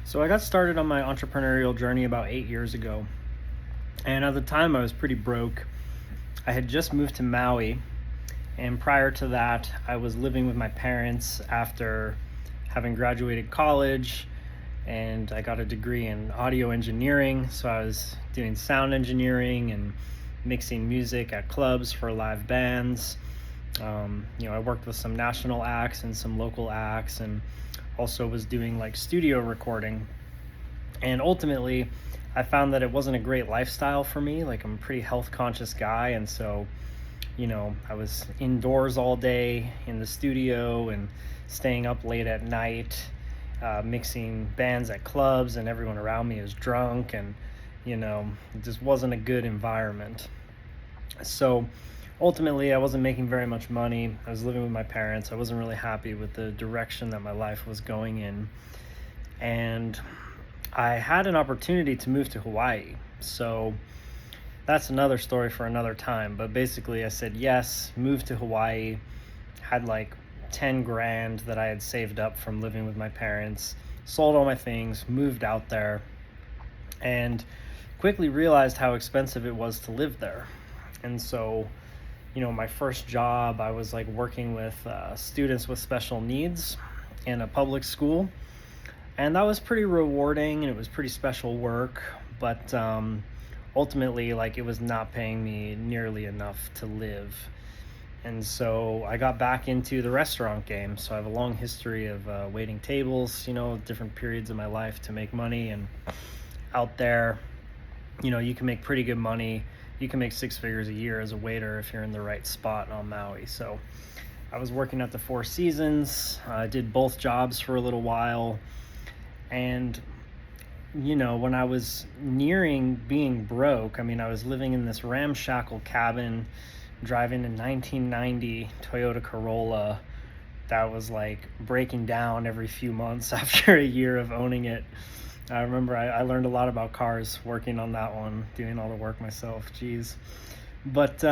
So I got started on my entrepreneurial journey about 8 years ago. And at the time, I was pretty broke. I had just moved to Maui. And prior to that, I was living with my parents after having graduated college. And I got a degree in audio engineering. So I was doing sound engineering and mixing music at clubs for live bands. I worked with some national acts and some local acts, and also was doing like studio recording. And ultimately, I found that it wasn't a great lifestyle for me. Like, I'm a pretty health conscious guy. And so, I was indoors all day in the studio and staying up late at night, mixing bands at clubs, and everyone around me is drunk. And, it just wasn't a good environment. So ultimately, I wasn't making very much money. I was living with my parents. I wasn't really happy with the direction that my life was going in. And I had an opportunity to move to Hawaii. So that's another story for another time. But basically, I said yes, moved to Hawaii, had like 10 grand that I had saved up from living with my parents, sold all my things, moved out there, and quickly realized how expensive it was to live there. And so, my first job, I was like working with students with special needs in a public school. And that was pretty rewarding and it was pretty special work. But ultimately, like, it was not paying me nearly enough to live. And so I got back into the restaurant game. So I have a long history of waiting tables, different periods of my life to make money. And out there, you can make pretty good money. You can make six figures a year as a waiter if you're in the right spot on Maui. So I was working at the Four Seasons. I did both jobs for a little while. And, when I was nearing being broke, I was living in this ramshackle cabin, driving a 1990 Toyota Corolla that was like breaking down every few months after a year of owning it. I remember I learned a lot about cars working on that one, doing all the work myself. Geez. But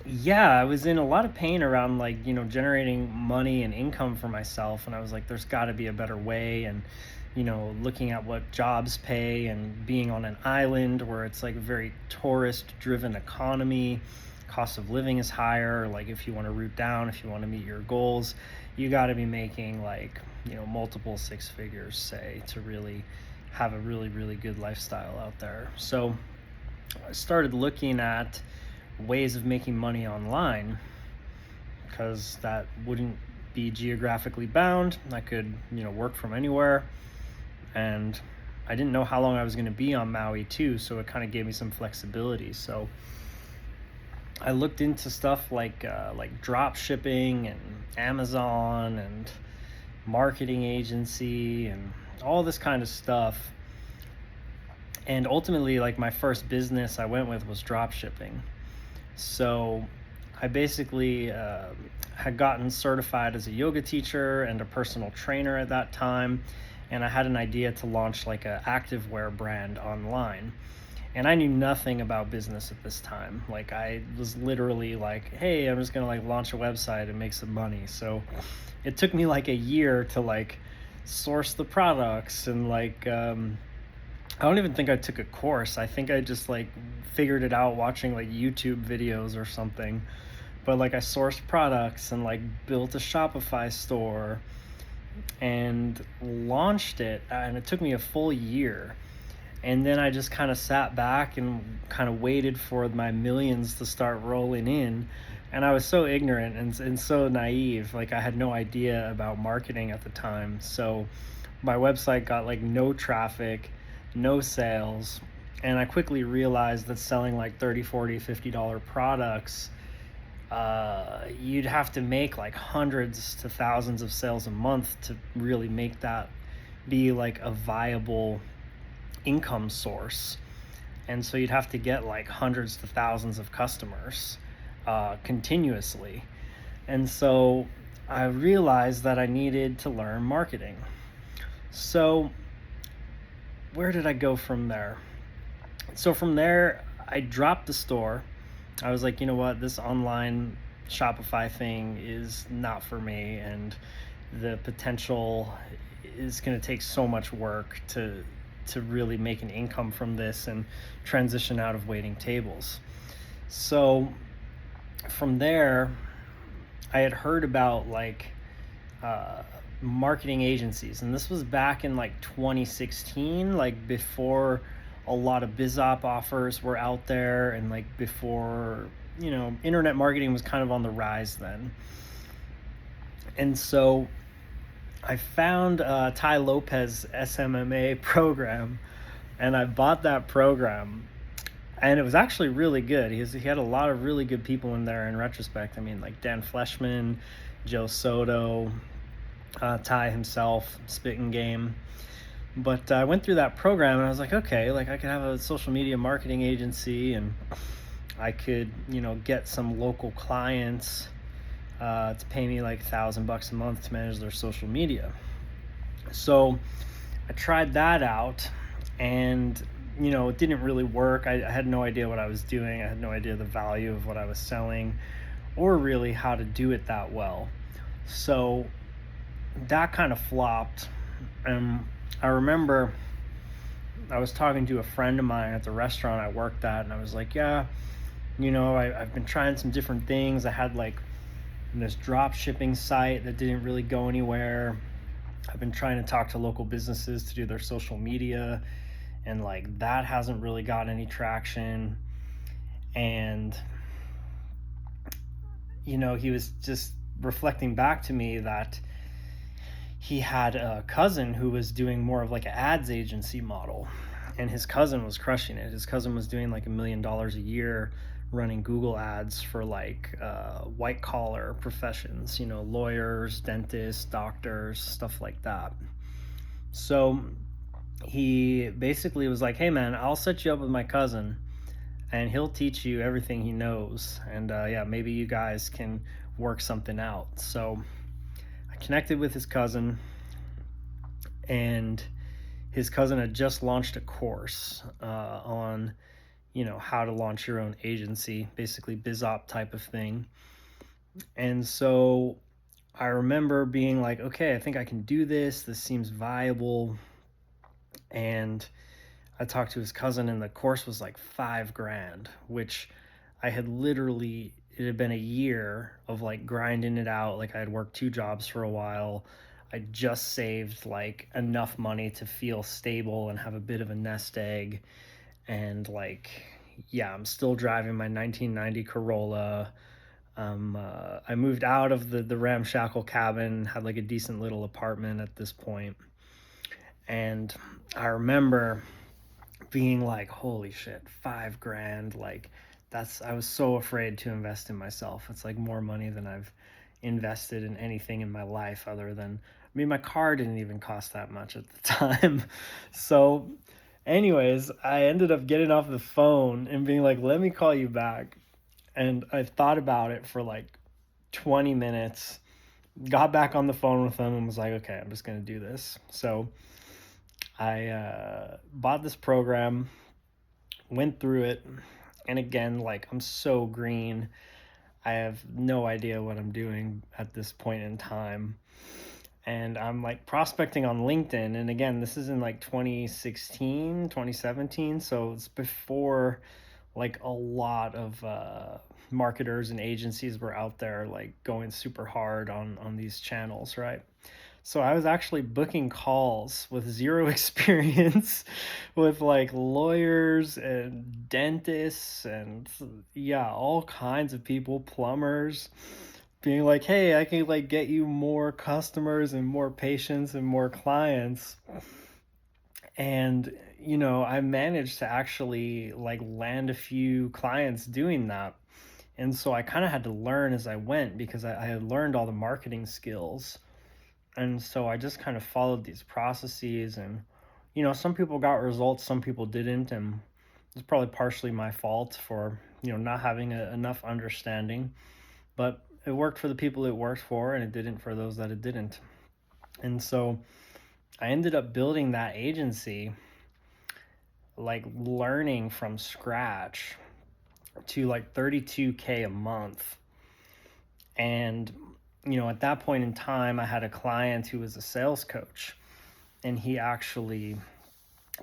yeah, I was in a lot of pain around like, generating money and income for myself. And I was like, there's got to be a better way. And, looking at what jobs pay and being on an island where it's like a very tourist driven economy, cost of living is higher. Like, if you want to root down, if you want to meet your goals, you got to be making like, multiple six figures, say, to really have a really, really good lifestyle out there. So I started looking at ways of making money online because that wouldn't be geographically bound. I could, work from anywhere. And I didn't know how long I was going to be on Maui too, so it kind of gave me some flexibility. So I looked into stuff like drop shipping and Amazon and marketing agency and all this kind of stuff. And ultimately, like, my first business I went with was drop shipping. So I basically had gotten certified as a yoga teacher and a personal trainer at that time. And I had an idea to launch like a activewear brand online. And I knew nothing about business at this time. Like, I was literally like, hey, I'm just gonna like launch a website and make some money. So it took me like a year to like source the products and like I don't even think I took a course. I think I just like figured it out watching like YouTube videos or something. But like, I sourced products and like built a Shopify store and launched it, and it took me a full year. And then I just kind of sat back and kind of waited for my millions to start rolling in. And I was so ignorant and so naive. Like, I had no idea about marketing at the time. So my website got like no traffic, no sales. And I quickly realized that selling like $30, $40, $50 products, you'd have to make like hundreds to thousands of sales a month to really make that be like a viable income source. And so you'd have to get like hundreds to thousands of customers continuously. And so I realized that I needed to learn marketing. So where did I go from there? So from there, I dropped the store. I was like, you know what, this online Shopify thing is not for me, and the potential is going to take so much work to really make an income from this and transition out of waiting tables. So from there, I had heard about like uh, marketing agencies, and this was back in like 2016, like before a lot of BizOp offers were out there, and like before, internet marketing was kind of on the rise then. And so I found Ty Lopez SMMA program, and I bought that program, and it was actually really good. He had a lot of really good people in there in retrospect. I mean, like Dan Fleshman, Joe Soto, Ty himself, Spitting Game. But I went through that program and I was like, okay, like I could have a social media marketing agency, and I could, get some local clients to pay me like $1,000 a month to manage their social media. So I tried that out, and it didn't really work. I had no idea what I was doing. I had no idea the value of what I was selling, or really how to do it that well. So that kind of flopped. I remember I was talking to a friend of mine at the restaurant I worked at, and I was like, yeah, I've been trying some different things. I had like this drop shipping site that didn't really go anywhere. I've been trying to talk to local businesses to do their social media, and like that hasn't really got any traction. And he was just reflecting back to me that he had a cousin who was doing more of like an ads agency model, and his cousin was crushing it. His cousin was doing like $1 million a year running Google ads for like white collar professions, lawyers, dentists, doctors, stuff like that. So he basically was like, hey man, I'll set you up with my cousin, and he'll teach you everything he knows, and yeah, maybe you guys can work something out. So I connected with his cousin, and his cousin had just launched a course on how to launch your own agency, basically BizOp type of thing. And so I remember being like, okay, I think I can do this. This seems viable. And I talked to his cousin, and the course was like $5,000, which I had literally, it had been a year of like grinding it out. Like I had worked 2 jobs for a while. I just saved like enough money to feel stable and have a bit of a nest egg. And like, yeah, I'm still driving my 1990 Corolla. I moved out of the ramshackle cabin, had like a decent little apartment at this point. And I remember being like, holy shit, $5,000. Like I was so afraid to invest in myself. It's like more money than I've invested in anything in my life other than, I mean, my car didn't even cost that much at the time. So anyways, I ended up getting off the phone and being like, let me call you back. And I thought about it for like 20 minutes, got back on the phone with them and was like, okay, I'm just going to do this. So I bought this program, went through it, and again, like I'm so green. I have no idea what I'm doing at this point in time. And I'm like prospecting on LinkedIn. And again, this is in like 2016, 2017. So it's before like a lot of marketers and agencies were out there like going super hard on these channels, right? So I was actually booking calls with zero experience with like lawyers and dentists and yeah, all kinds of people, plumbers, being like, hey, I can like get you more customers and more patients and more clients. And I managed to actually like land a few clients doing that. And so I kind of had to learn as I went, because I had learned all the marketing skills. And so I just kind of followed these processes, and some people got results, some people didn't, and it's probably partially my fault for not having enough understanding. But it worked for the people it worked for, and it didn't for those that it didn't. And so I ended up building that agency, like learning from scratch, to like $32K a month. And at that point in time, I had a client who was a sales coach, and he actually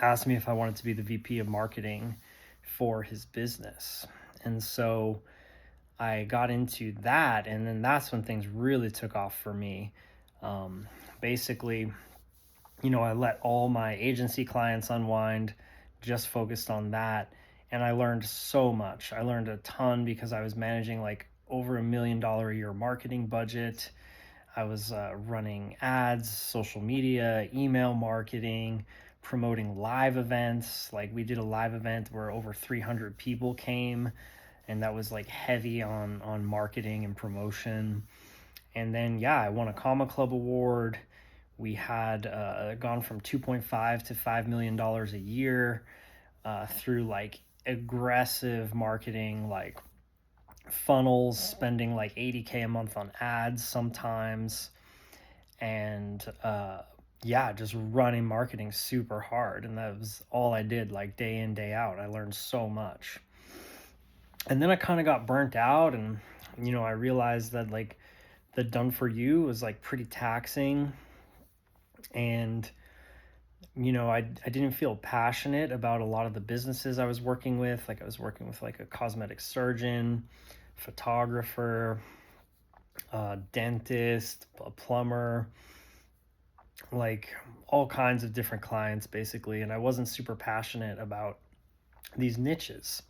asked me if I wanted to be the VP of marketing for his business. And so I got into that, and then that's when things really took off for me. Basically, I let all my agency clients unwind, just focused on that. And I learned so much. I learned a ton because I was managing like over $1 million a year marketing budget. I was running ads, social media, email marketing, promoting live events. Like we did a live event where over 300 people came, and that was like heavy on marketing and promotion. And then yeah, I won a Comma Club award. We had gone from 2.5 to $5 million a year through like aggressive marketing, like funnels, spending like 80K a month on ads sometimes, and yeah, just running marketing super hard. And that was all I did, like day in, day out. I learned so much. And then I kind of got burnt out, and I realized that like the done for you was like pretty taxing, and I didn't feel passionate about a lot of the businesses I was working with. Like I was working with like a cosmetic surgeon, photographer, dentist, a plumber, like all kinds of different clients basically. And I wasn't super passionate about these niches.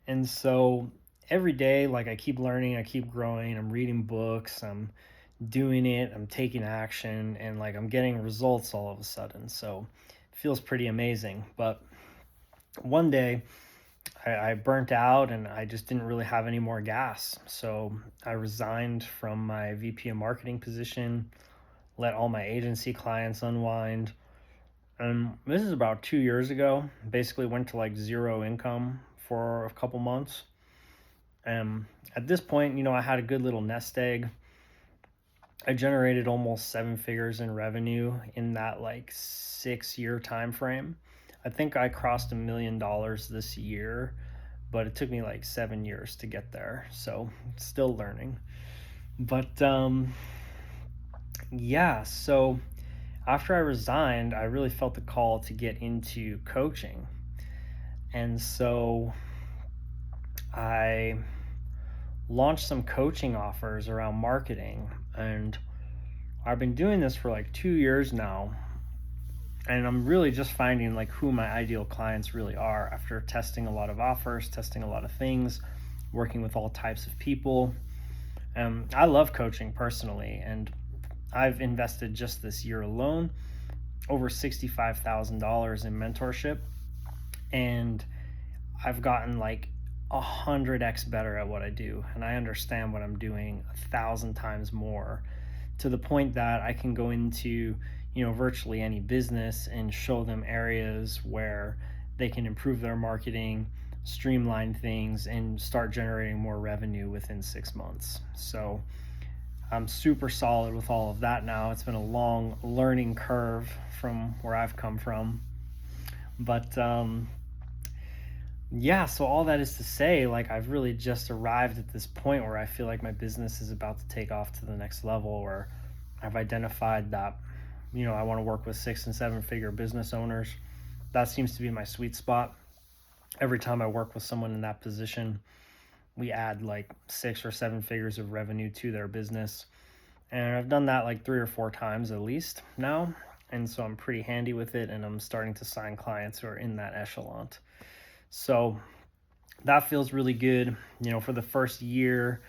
And so every day, like I keep learning, I keep growing, I'm reading books, I'm doing it, I'm taking action, and like I'm getting results all of a sudden. So it feels pretty amazing. But one day I burnt out and I just didn't really have any more gas. So I resigned from my VP of marketing position, let all my agency clients unwind. And this is about 2 years ago. Basically went to like zero income for a couple months. And at this point, I had a good little nest egg. I generated almost 7 figures in revenue in that like 6 year time frame. I think I crossed $1 million this year, but it took me like 7 years to get there. So still learning. But yeah, so after I resigned, I really felt the call to get into coaching. And so I launched some coaching offers around marketing, and I've been doing this for like 2 years now, and I'm really just finding like who my ideal clients really are after testing a lot of offers, testing a lot of things, working with all types of people. I love coaching personally, and I've invested just this year alone over $65,000 in mentorship, and I've gotten like 100x better at what I do, and I understand what I'm doing 1,000 times more, to the point that I can go into virtually any business and show them areas where they can improve their marketing, streamline things, and start generating more revenue within 6 months. So I'm super solid with all of that now. It's been a long learning curve from where I've come from, but yeah, so all that is to say, like I've really just arrived at this point where I feel like my business is about to take off to the next level, where I've identified that, I want to work with 6 and 7 figure business owners. That seems to be my sweet spot. Every time I work with someone in that position, we add like 6 or 7 figures of revenue to their business. And I've done that like 3 or 4 times at least now. And so I'm pretty handy with it, and I'm starting to sign clients who are in that echelon. So that feels really good. For the first year,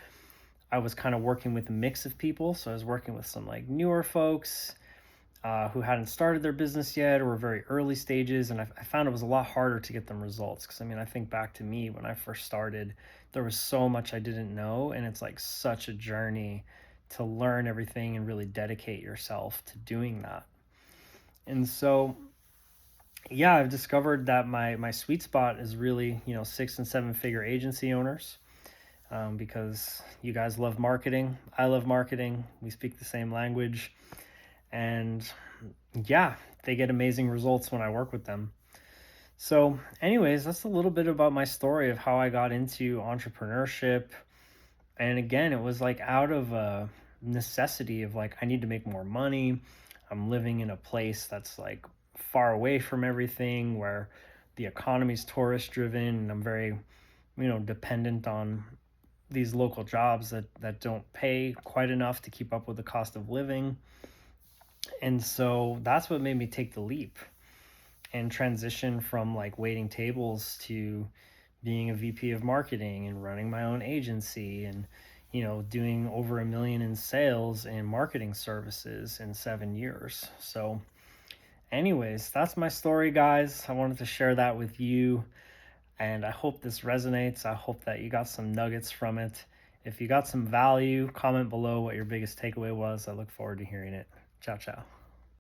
I was kind of working with a mix of people. So I was working with some like newer folks who hadn't started their business yet or were very early stages. And I found it was a lot harder to get them results. Because I think back to me when I first started, there was so much I didn't know. And it's like such a journey to learn everything and really dedicate yourself to doing that. And so yeah, I've discovered that my sweet spot is really 6 and 7 figure agency owners, because you guys love marketing, I love marketing, we speak the same language, and yeah, they get amazing results when I work with them. So anyways, that's a little bit about my story of how I got into entrepreneurship. And again, it was like out of a necessity of like I need to make more money. I'm living in a place that's like far away from everything, where the economy's tourist driven, and I'm very, dependent on these local jobs that don't pay quite enough to keep up with the cost of living. And so that's what made me take the leap and transition from like waiting tables to being a VP of marketing and running my own agency, and doing over 1 million in sales and marketing services in 7 years. So anyways, that's my story, guys. I wanted to share that with you, and I hope this resonates. I hope that you got some nuggets from it. If you got some value, comment below what your biggest takeaway was. I look forward to hearing it. Ciao, ciao.